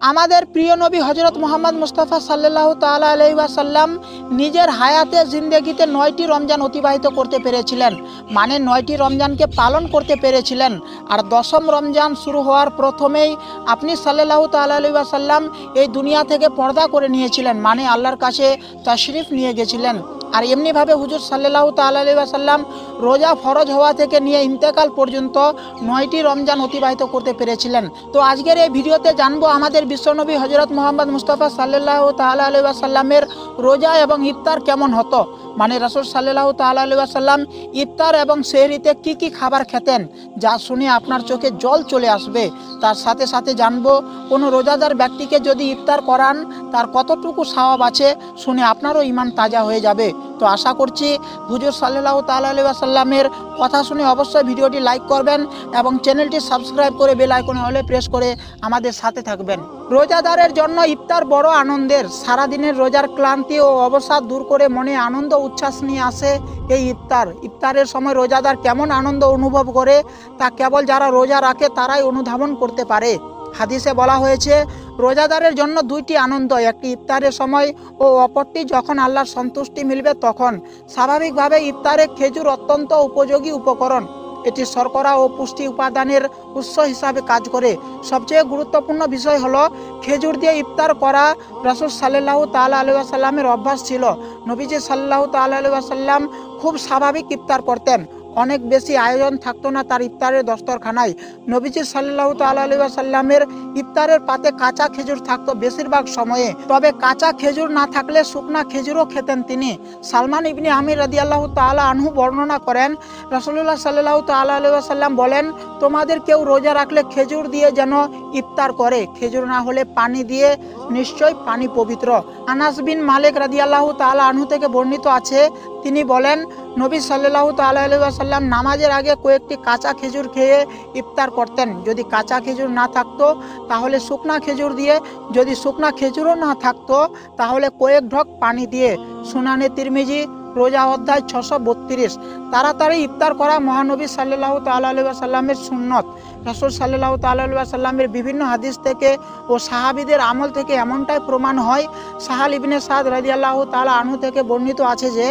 আমাদের প্রিয় নবী হজরত মোহাম্মদ মুস্তাফা সাল্লাল্লাহু তাআলা আলাইহি ওয়াসাল্লাম নিজের হায়াতে জিন্দেগিতে 9টি রমজান অতিবাহিত করতে পেরেছিলেন, মানে 9টি রমজানকে পালন করতে পেরেছিলেন। আর 10ম রমজান শুরু হওয়ার প্রথমেই আপনি সাল্লাল্লাহু তাআলা আলাইহি ওয়াসাল্লাম এই দুনিয়া থেকে পর্দা করে নিয়েছিলেন, মানে আল্লাহর কাছে তাশরিফ নিয়ে গেছিলেন। আর এমনিভাবে হুজুর সাল্লাল্লাহু তাআলা আলাইহি ওয়াসাল্লাম রোজা ফরজ হওয়া থেকে নিয়ে ইন্তেকাল পর্যন্ত 9টি রমজান অতিবাহিত করতে পেরেছিলেন। তো আজকের এই ভিডিওতে জানবো আমাদের বিশ্বনবী হজরত মোহাম্মদ মুস্তাফা সাল্লাল্লাহু তাআলা আলাইহি ওয়াসাল্লামের রোজা এবং ইফতার কেমন হতো, মানে রাসূল সাল্লাল্লাহু তাআলা আলাইহি ওয়াসাল্লাম ইফতার এবং সেহরিতে কি কি খাবার খেতেন, যা শুনে আপনার চোখে জল চলে আসবে। তার সাথে সাথে জানবো কোনো রোজাদার ব্যক্তিকে যদি ইফতার করান তার কতটুকু সওয়াব আছে, শুনে আপনারও ঈমান তাজা হয়ে যাবে। তো আশা করছি হুজুর সাল্লাল্লাহু তাআলা আলাইহি ওয়াসাল্লামের কথা শুনে অবশ্যই ভিডিওটি লাইক করবেন এবং চ্যানেলটি সাবস্ক্রাইব করে বেল আইকনে অলে প্রেস করে আমাদের সাথে থাকবেন। রোজাদারের জন্য ইফতার বড় আনন্দের। সারাদিনের রোজার ক্লান্তি ও অবসাদ দূর করে মনে আনন্দ উচ্ছ্বাস নিয়ে আসে এই ইফতার। ইফতারের সময় রোজাদার কেমন আনন্দ অনুভব করে তা কেবল যারা রোজা রাখে তারাই অনুধাবন করতে পারে। হাদিসে বলা হয়েছে রোজাদারের জন্য 2টি আনন্দ, একটি ইফতারের সময় ও অপরটি যখন আল্লাহর সন্তুষ্টি মিলবে তখন। স্বাভাবিকভাবে ইফতারে খেজুর অত্যন্ত উপযোগী উপকরণ। এটি শর্করা ও পুষ্টি উপাদানের উৎস হিসাবে কাজ করে। সবচেয়ে গুরুত্বপূর্ণ বিষয় হলো খেজুর দিয়ে ইফতার করা রাসূল সাল্লাল্লাহু তাআলা আলাইহি ওয়াসাল্লামের অভ্যাস ছিল। নবীজি সাল্লাল্লাহু তাআলা আলাইহি ওয়াসাল্লাম খুব স্বাভাবিক ইফতার করতেন। অনেক বেশি আয়োজন থাকতো না তার ইফতারের দস্তরখানায়। নবীজি সাল্লাল্লাহু তাআলা আলাইহি ওয়াসাল্লামের ইফতারের পাতে কাঁচা খেজুর থাকতো বেশিরভাগ সময়ে, তবে কাঁচা খেজুর না থাকলে শুকনা খেজুরও খেতেন তিনি। সালমান ইবনে আমির রাদিয়াল্লাহু তাআলা আনহু বর্ণনা করেন রাসূলুল্লাহ সাল্লাল্লাহু তাআলা আলাইহি ওয়াসাল্লাম বলেন, তোমাদের কেউ রোজা রাখলে খেজুর দিয়ে যেন ইফতার করে, খেজুর না হলে পানি দিয়ে, নিশ্চয় পানি পবিত্র। আনাস বিন মালিক রাদিয়াল্লাহু তাআলা আনহু থেকে বর্ণিত আছে, তিনি বলেন নবী সাল্লাল্লাহু তাআলা আলাইহি ওয়াসাল্লাম নামাজের আগে কয়েকটি কাঁচা খেজুর খেয়ে ইফতার করতেন। যদি কাঁচা খেজুর না থাকতো তাহলে শুকনা খেজুর দিয়ে, যদি শুকনা খেজুরও না থাকতো তাহলে কয়েক ঢক পানি দিয়ে। সুনানে তিরমিজি রোজা অধ্যায় 632। তাড়াতাড়ি ইফতার করা মহানবী সাল্লাল্লাহু তাআলা আলাইহি ওয়াসাল্লামের সুন্নত। রাসূল সাল্লাল্লাহু তাআলা আলাইহি ওয়াসাল্লামের বিভিন্ন হাদিস থেকে ও সাহাবীদের আমল থেকে এমনটাই প্রমাণ হয়। সাহাল ইবনে সাদ রাদিয়াল্লাহু তাআলা আনহু থেকে বর্ণিত আছে যে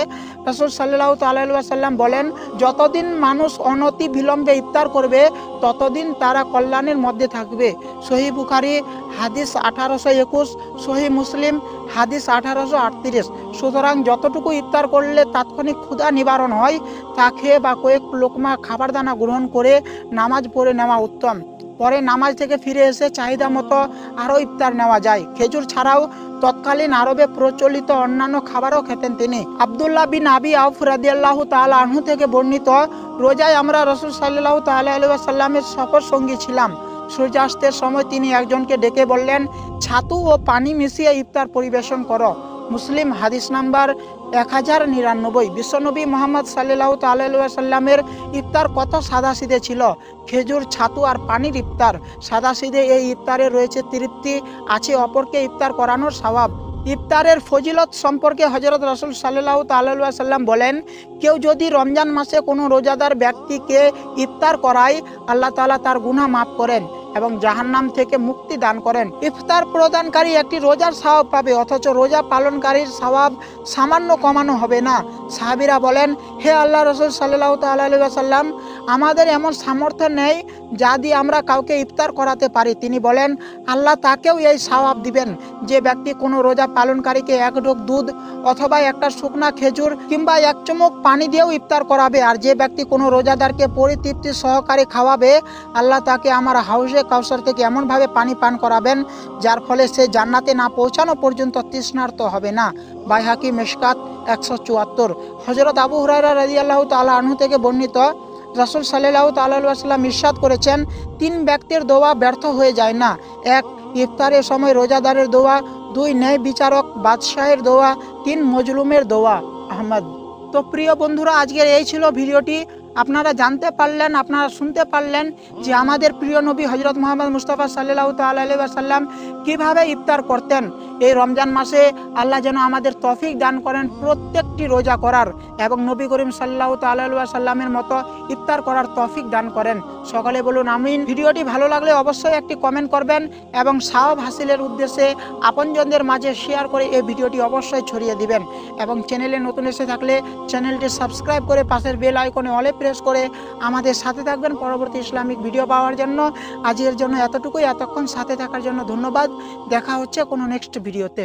রাসূল সাল্লাল্লাহু তাআলা আলাইহি ওয়াসাল্লাম বলেন, যতদিন মানুষ অনতি বিলম্বে ইফতার করবে ততদিন তারা কল্যাণের মধ্যে থাকবে। সহিহ বুখারী হাদিস 1821, সহিহ মুসলিম হাদিস 1838। সুতরাং যতটুকু ইফতার করলে তাৎক্ষণিক ক্ষুধা নিবারণ হয় তা খেয়ে বা কয়েক লোকমা খাবার দানা গ্রহণ করে নামাজ পড়ে নেওয়া উত্তম। পরে নামাজ থেকে ফিরে এসে চাহিদা মতো আরও ইফতার নেওয়া যায়। খেজুর ছাড়াও তৎকালীন আরবে প্রচলিত অন্যান্য খাবারও খেতেন তিনি। আব্দুল্লাহ বিন আবি আউফ রাদিয়াল্লাহু তাআলা আনহু থেকে বর্ণিত, রোজায় আমরা রাসূল সাল্লাল্লাহু তাআলা আলাইহি ওয়াসাল্লামের সফর সঙ্গী ছিলাম। সূর্যাস্তের সময় তিনি একজনকে ডেকে বললেন, ছাতু ও পানি মিশিয়ে ইফতার পরিবেশন করো। মুসলিম হাদিস নাম্বার 1099। বিশ্বনবী মোহাম্মদ সাল্লাল্লাহু তাআলা আলাইহি ওয়াসাল্লামের ইফতার কত সাদাসিধে ছিল। খেজুর, ছাতু আর পানির ইফতার। সাদাসিধে এই ইফতারে রয়েছে তৃপ্তি, আছে অপরকে ইফতার করানোর সওয়াব। ইফতারের ফজিলত সম্পর্কে হযরত রাসূল সাল্লাল্লাহু তাআলা আলাইহি ওয়াসাল্লাম বলেন, কেউ যদি রমজান মাসে কোনো রোজাদার ব্যক্তিকে ইফতার করায় আল্লাহ তাআলা তার গুনাহ মাফ করেন এবং জাহান্নাম থেকে মুক্তি দান করেন। ইফতার প্রদানকারী একটি রোজার সওয়াব পাবে, অথচ রোজা পালনকারীর সওয়াব সামান্য কমানো হবে না। সাহাবীরা বলেন, হে আল্লাহ রাসূল সাল্লাল্লাহু তাআলা আলাইহি ওয়াসাল্লাম, আমাদের এমন সামর্থ্য নেই যা দিয়ে আমরা কাউকে ইফতার করাতে পারি। তিনি বলেন, আল্লাহ তাকেও এই সওয়াব দিবেন যে ব্যক্তি কোনো রোজা পালনকারীকে এক ঢোক দুধ অথবা একটা শুকনা খেজুর কিংবা এক চুমুক পানি দিয়েও ইফতার করাবে। আর যে ব্যক্তি কোনো রোজাদারকে পরিতৃপ্তি সহকারে খাওয়াবে, আল্লাহ তাকে আমার হাউজে কাউসার থেকে এমনভাবে পানি পান করাবেন যার ফলে সে জান্নাতে না পৌঁছানো পর্যন্ত তৃষ্ণার্ত হবে না। বাইহাকি মিশকাত 174। হযরত আবু হুরায়রা রাদিয়াল্লাহু তাআলা আনহু থেকে বর্ণিত, রাসূল সাল্লাল্লাহু তাআলা আলাইহি ওয়াসাল্লাম ইরশাদ করেছেন, 3 ব্যক্তির দোয়া ব্যর্থ হয়ে যায় না। 1 ইফতারের সময় রোজাদারের দোয়া, 2 ন্যায় বিচারক বাদশাহের দোয়া, 3 মজলুমের দোয়া। আহমদ। তো প্রিয় বন্ধুরা, আজকের এই ছিল ভিডিওটি। আপনারা জানতে পারলেন, আপনারা শুনতে পারলেন যে আমাদের প্রিয় নবী হজরত মোহাম্মদ মুস্তাফা সাল্লাল্লাহু তাআলা আলাইহি ওয়াসাল্লাম কীভাবে ইফতার করতেন। এই রমজান মাসে আল্লাহ যেন আমাদের তৌফিক দান করেন প্রত্যেকটি রোজা করার এবং নবী করিম সাল্লাল্লাহু তাআলা আলাইহি ওয়াসাল্লামের মতো ইফতার করার তৌফিক দান করেন। সকলে বলুন আমিন। ভিডিওটি ভালো লাগলে অবশ্যই একটি কমেন্ট করবেন এবং সওয়াব হাসিলের উদ্দেশ্যে আপনজনদের মাঝে শেয়ার করে এই ভিডিওটি অবশ্যই ছড়িয়ে দিবেন এবং চ্যানেলে নতুন এসে থাকলে চ্যানেলটি সাবস্ক্রাইব করে পাশের বেল আইকনে অলে প্রেস করে আমাদের সাথে থাকবেন পরবর্তী ইসলামিক ভিডিও পাওয়ার জন্য। আজকের জন্য এতটুকুই। এতক্ষণ সাথে থাকার জন্য ধন্যবাদ। দেখা হচ্ছে কোনো নেক্সট ভিডিওতে।